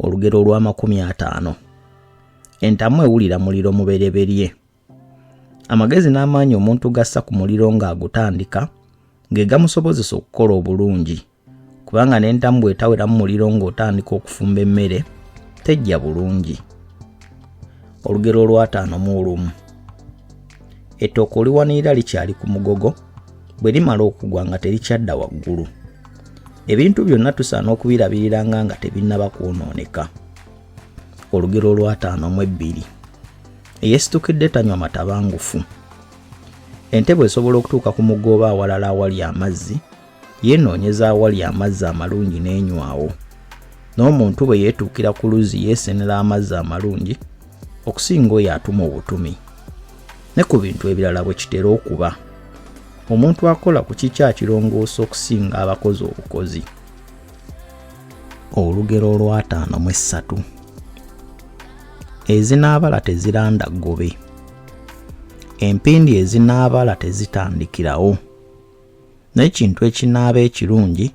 Olugero lwa 50. Entamu ewulira muliro mubereberye. Amagezi n'amaanyi omuntu gassa ku muliro ng'agutandika ge gamusobozesa okukola obulungi, kubanga n'entamu bw'etawera mu muliro ng'otandika okufumba emmere tejja bulungi. Olugero lwa 51. Ettooke oliwanirira likyali ku mugogo, bwe limala okugwa nga terikyadda waggulu. Ebintu byonna tusaana okubirabiriranga nga tebinnaba kwonooneka. Olugero lwa 52. Eyeesitukidde tanywa matabangufu. Ente bw'esobola okutuuka ku muggo oba awalala awali amazzi, yeenoonyeza awali amazzi amalungi n'enywawo. N'omuntu bwe yeetuukira ku luzzi yeesenera amazzi amalungi okusinga oyo atuma obutumi. Ne ku bintu ebirala bwe kitera okuba. Omuntu akola ku kikya kirongoosa okusinga abakozi obukozi. Olugero lwa 53. Ezinaabala teziranda ggobe. Empindi ezinaabala tezitandikirawo. N'ekintu ekinaaba ekirungi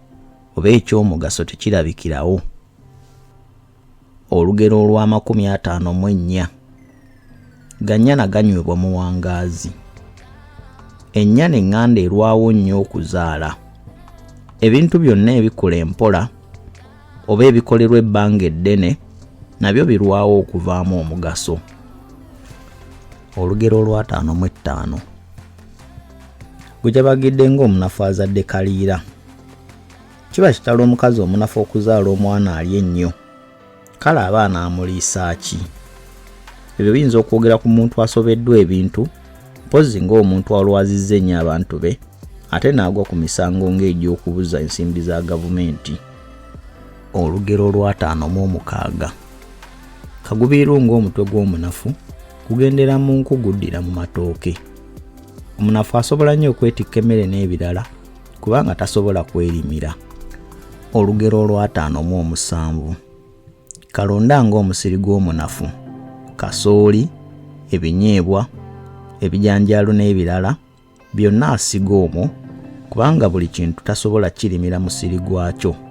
oba eky'omugaso tekirabikirawo. Olugero lwa 54. Gannyana ganywebwa mu wangaazi. Ennyana eŋŋanda erwawo nnyo okuzaala. Ebintu byonna ebikula empola oba ebikolerwa ebbanga eddene nabyo birwawo okuvaamu omugaso. Olugero lwa 55. Gujabagidde ng'omunafu azadde kaliira. Kiba kitalo omukazi omunafu okuzaala omwana ali ennyo. Kale abaana amuliisa ki? Ebyo biyinza okwogera ku muntu asobeddwa ebintu, mpozi ng'omuntu alwazizza ennyo abantu be, ate n'agwa ku misango ng'egy'okubuza ensimbi za gavumenti. Olugero lwa 56. Kagubiiru ng'omutwe gw'omunafu gugendera mu nku guddira mu matooke. Omunafu asobola nnyo okwetikka emmere n'ebirala kubanga tasobola kwerimira. Olugero lwa 57. Kalonda ng'omusiri gw'omunafu, kasooli, ebinyeebwa, ebijanjaalo n'ebirala byonna asiga omwo kubanga buli kintu tasobola kirimira musiri gwakyo.